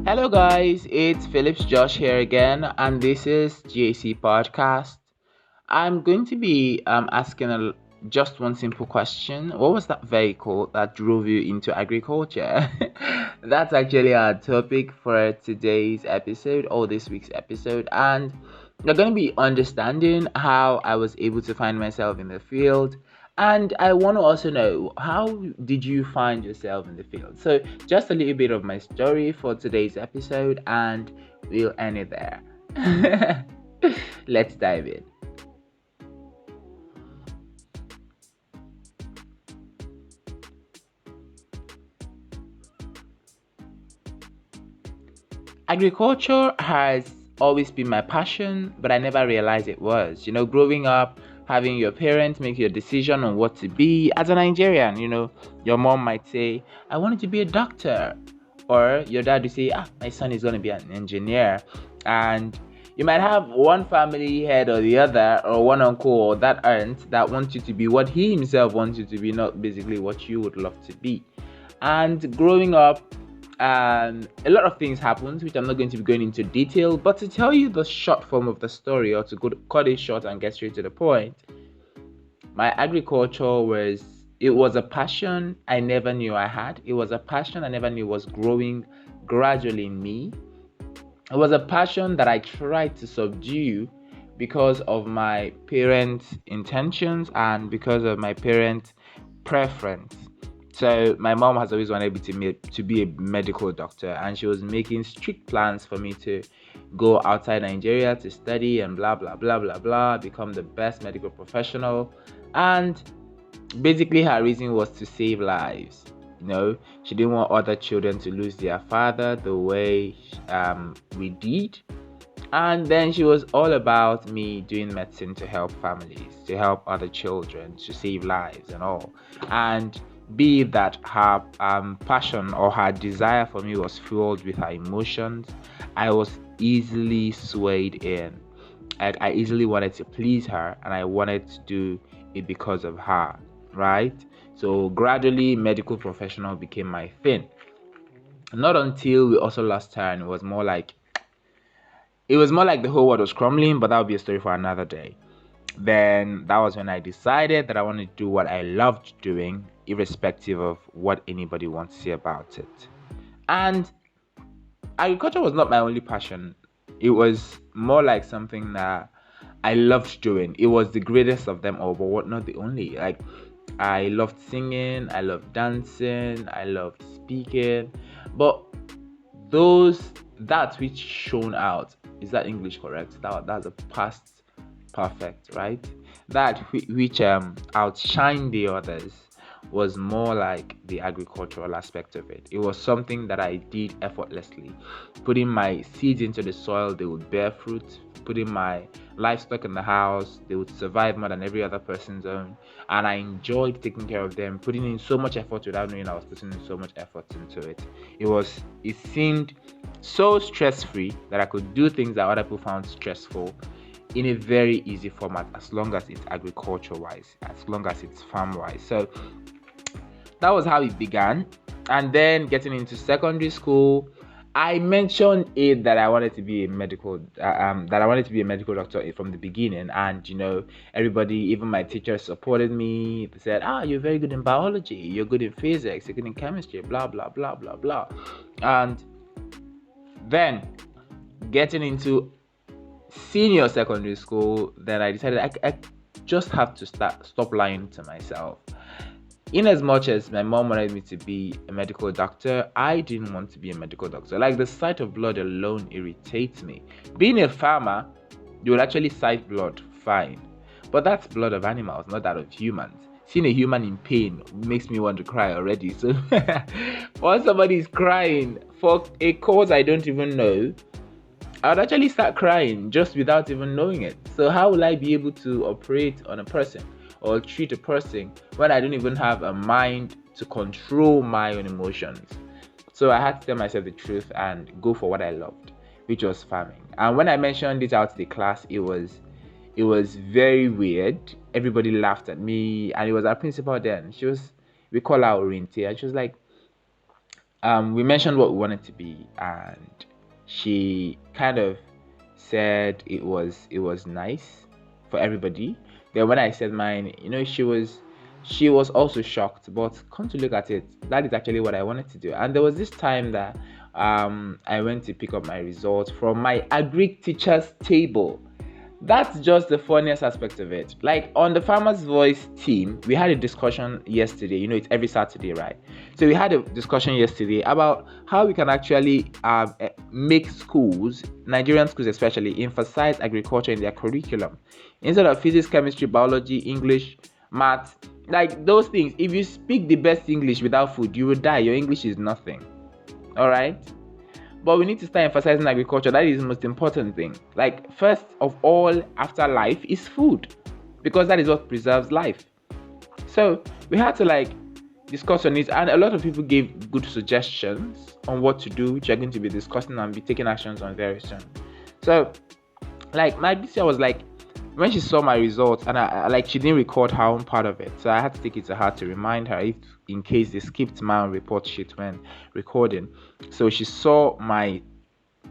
Hello, guys, it's Phillips Josh here again, and this is GAC Podcast. I'm going to be asking just one simple question. What was that vehicle that drove you into agriculture? That's actually our topic for today's episode or this week's episode, and we're going to be understanding how I was able to find myself in the field. And I want to also know, how did you find yourself in the field? So, just a little bit of my story for today's episode, and we'll end it there. Let's dive in. Agriculture has always been my passion, but I never realized it was. Growing up, having your parents make your decision on what to be as a Nigerian, your mom might say, I wanted to be a doctor. Or your dad would say, my son is going to be an engineer. And you might have one family head or the other, or one uncle or that aunt that wants you to be what he himself wants you to be, not basically what you would love to be. And growing up, a lot of things happened, which I'm not going to be going into detail. But to tell you the short form of the story, or to cut it short and get straight to the point, my agriculture was a passion I never knew I had. It was a passion I never knew was growing gradually in me. It was a passion that I tried to subdue because of my parents' intentions and because of my parents' preference. So my mom has always wanted me to be a medical doctor, and she was making strict plans for me to go outside Nigeria to study and blah blah blah blah blah, become the best medical professional. And basically, her reason was to save lives. She didn't want other children to lose their father the way we did. And then she was all about me doing medicine to help families, to help other children, to save lives and all. And be it that her passion or her desire for me was fueled with her emotions, I was easily swayed in. I easily wanted to please her, and I wanted to do it because of her, right? So gradually, medical professional became my thing. Not until we also lost her, and it was more like the whole world was crumbling, but that would be a story for another day. Then that was when I decided that I wanted to do what I loved doing, irrespective of what anybody wants to say about it. And agriculture was not my only passion. It was more like something that I loved doing. It was the greatest of them all, but what not the only. Like, I loved singing, I loved dancing, I loved speaking, but those that which shone out, is that English correct? That's a past perfect, right? That which outshined the others was more like the agricultural aspect of it. It was something that I did effortlessly. Putting my seeds into the soil, they would bear fruit. Putting my livestock in the house, they would survive more than every other person's own. And I enjoyed taking care of them, putting in so much effort without knowing I was putting in so much effort into it. It seemed so stress-free that I could do things that other people found stressful in a very easy format, as long as it's agriculture wise, as long as it's farm wise. So that was how it began. And then getting into secondary school, I mentioned it that I wanted to be a medical doctor from the beginning. And everybody, even my teachers, supported me. They said, you're very good in biology, you're good in physics, you're good in chemistry, blah blah blah blah blah. And then getting into senior secondary school, then I decided I just have to stop lying to myself. In as much as my mom wanted me to be a medical doctor, I didn't want to be a medical doctor. Like, the sight of blood alone irritates me. Being a farmer, you would actually sight blood, fine. But that's blood of animals, not that of humans. Seeing a human in pain makes me want to cry already. So once somebody is crying for a cause I don't even know, I would actually start crying just without even knowing it. So how will I be able to operate on a person or treat a person when I don't even have a mind to control my own emotions? So I had to tell myself the truth and go for what I loved, which was farming. And when I mentioned it out to the class, it was very weird. Everybody laughed at me, and it was our principal then. We call her Oriente, and she was like, we mentioned what we wanted to be, and she kind of said it was nice for everybody. Then when I said mine, she was also shocked. But come to look at it, that is actually what I wanted to do. And there was this time that I went to pick up my results from my agric teacher's table. That's just the funniest aspect of it. Like on the Farmers Voice team, we had a discussion yesterday. It's every Saturday, right? So we had a discussion yesterday about how we can actually make schools, Nigerian schools especially, emphasize agriculture in their curriculum instead of physics, chemistry, biology, English, math, like those things. If you speak the best English without food, you will die. Your English is nothing. All right. But we need to start emphasizing agriculture. That is the most important thing. Like, first of all, after life is food, because that is what preserves life. So we had to discuss on it, and a lot of people gave good suggestions on what to do, which are going to be discussing and be taking actions on very soon. So, my teacher was like, when she saw my results, and she didn't record her own part of it, so I had to take it to her to remind her if in case they skipped my own report sheet when recording. So she saw my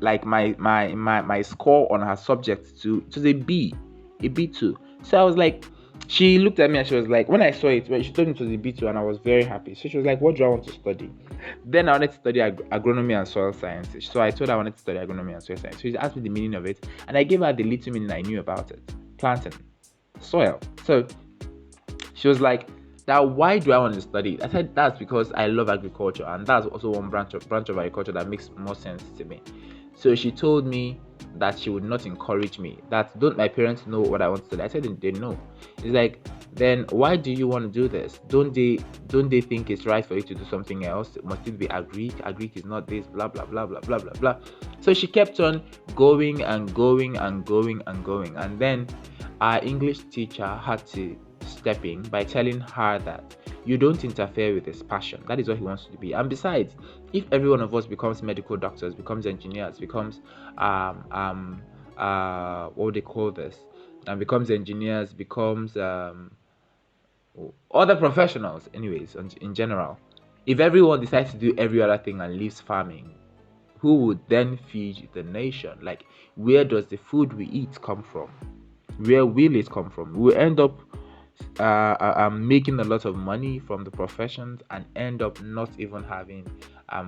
my score on her subject to a B2. So I was like, she looked at me and she was like, when I saw it, she told me it was a B2, and I was very happy. So she was like, what do I want to study? Then I wanted to study agronomy and soil sciences. So I told her I wanted to study agronomy and soil science. So she asked me the meaning of it, and I gave her the little meaning I knew about it: planting, soil. So she was like, now why do I want to study it? I said that's because I love agriculture, and that's also one branch of agriculture that makes more sense to me. So she told me that she would not encourage me. That don't my parents know what I want to study? I said they know. It's like, then why do you want to do this? Don't they think it's right for you to do something else? Must it be agric? Agric is not this, blah blah blah blah blah blah blah. So she kept on going and going and going and going. And then our English teacher had to step in by telling her that you don't interfere with his passion. That is what he wants to be. And besides, if every one of us becomes medical doctors, becomes engineers, becomes what would they call this? And becomes engineers, becomes other professionals, anyways, in general. If everyone decides to do every other thing and leaves farming, who would then feed the nation? Like, where does the food we eat come from? Where will it come from? We'll end up making a lot of money from the professions and end up not even having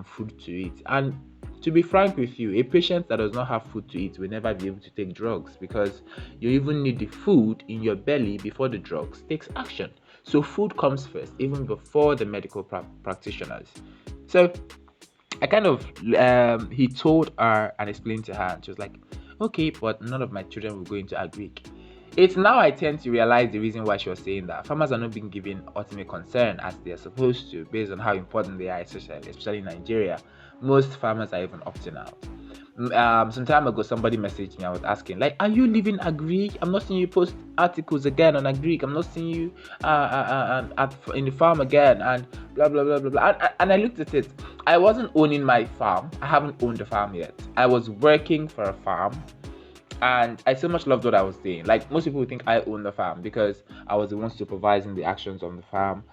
food to eat. And to be frank with you, a patient that does not have food to eat will never be able to take drugs, because you even need the food in your belly before the drugs takes action. So food comes first, even before the medical practitioners. So I kind of he told her and explained to her, and she was like, okay, but none of my children will go into agric. It's now I tend to realize the reason why she was saying that. Farmers are not being given ultimate concern as they are supposed to, based on how important they are, especially in Nigeria. Most farmers are even opting out. Some time ago, somebody messaged me. I was asking, like, are you living agric? I'm not seeing you post articles again on agric. I'm not seeing you in the farm again, and blah blah blah blah blah. And I looked at it. I wasn't owning my farm. I haven't owned a farm yet. I was working for a farm, and I so much loved what I was doing. Like, most people would think I own the farm because I was the one supervising the actions on the farm,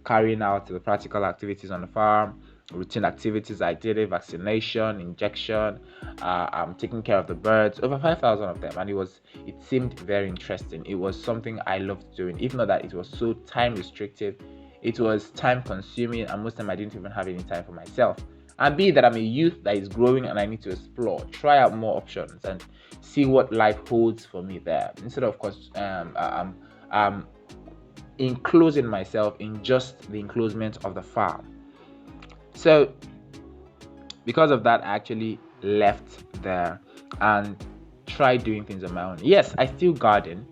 carrying out the practical activities on the farm, routine activities I did it, vaccination, injection, I'm taking care of the birds, over 5,000 of them. And it seemed very interesting. It was something I loved doing, even though that it was so time restrictive. It was time consuming, and most of the time I didn't even have any time for myself. And be that I'm a youth that is growing and I need to explore, try out more options, and see what life holds for me there, instead of course enclosing myself in just the enclosement of the farm. So because of that, I actually left there and tried doing things on my own. Yes, I still garden,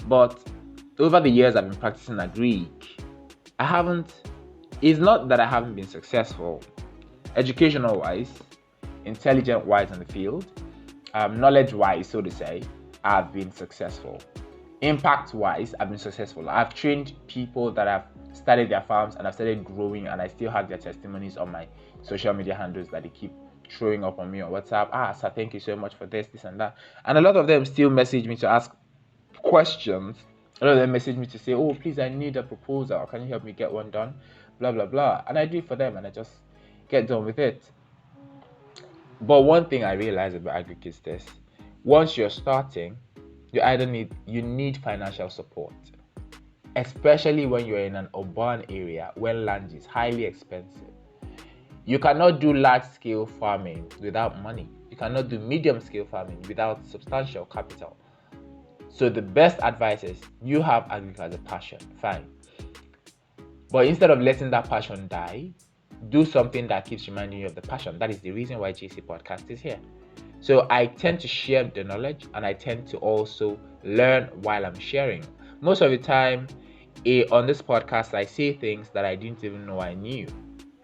but over the years I've been practicing agric. It's not that I haven't been successful, educational wise, intelligent wise in the field, knowledge wise, so to say. I've been successful. Impact wise, I've been successful. I've trained people that have started their farms and have started growing, and I still have their testimonies on my social media handles that they keep throwing up on me on WhatsApp. Sir, thank you so much for this and that. And a lot of them still message me to ask questions. A lot of them message me to say, oh, please, I need a proposal. Can you help me get one done? Blah, blah, blah. And I do it for them, and I just get done with it. But one thing I realized about agric is this: once you're starting, you need financial support, especially when you're in an urban area where land is highly expensive. You cannot do large scale farming without money. You cannot do medium scale farming without substantial capital. So the best advice is you have agric as a passion, fine. But instead of letting that passion die, do something that keeps reminding you of the passion. That is the reason why JC Podcast is here. So I tend to share the knowledge, and I tend to also learn while I'm sharing. Most of the time on this podcast, I say things that I didn't even know I knew.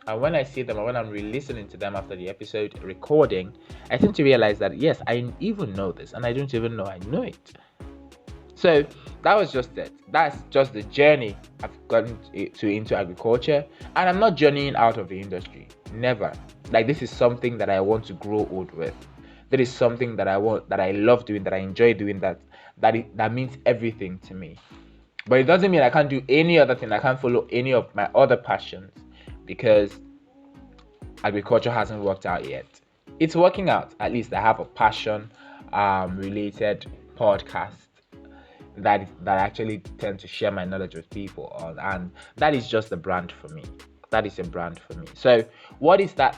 And when I see them, or when I'm re-listening to them after the episode recording, I tend to realize that yes, I even know this, and I don't even know I know it. So that was just it. That's just the journey I've gotten into agriculture, and I'm not journeying out of the industry. Never. Like, this is something that I want to grow old with. That is something that I love doing, that I enjoy doing. That means everything to me. But it doesn't mean I can't do any other thing. I can't follow any of my other passions because agriculture hasn't worked out yet. It's working out. At least I have a passion related podcast that actually tend to share my knowledge with people on, and that is just a brand for me. That is a brand for me. So what is that?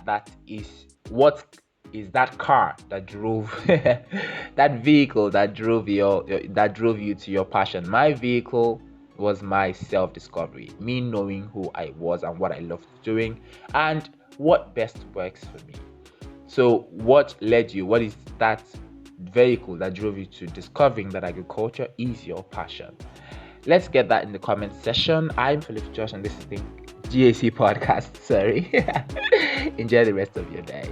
What is that car that drove that vehicle that drove you to your passion? My vehicle was my self-discovery, me knowing who I was and what I loved doing and what best works for me. So what led you? What is that vehicle that drove you to discovering that agriculture is your passion? Let's get that in the comment section. I'm Philip Josh, and this is the GAC podcast. Sorry. Enjoy the rest of your day.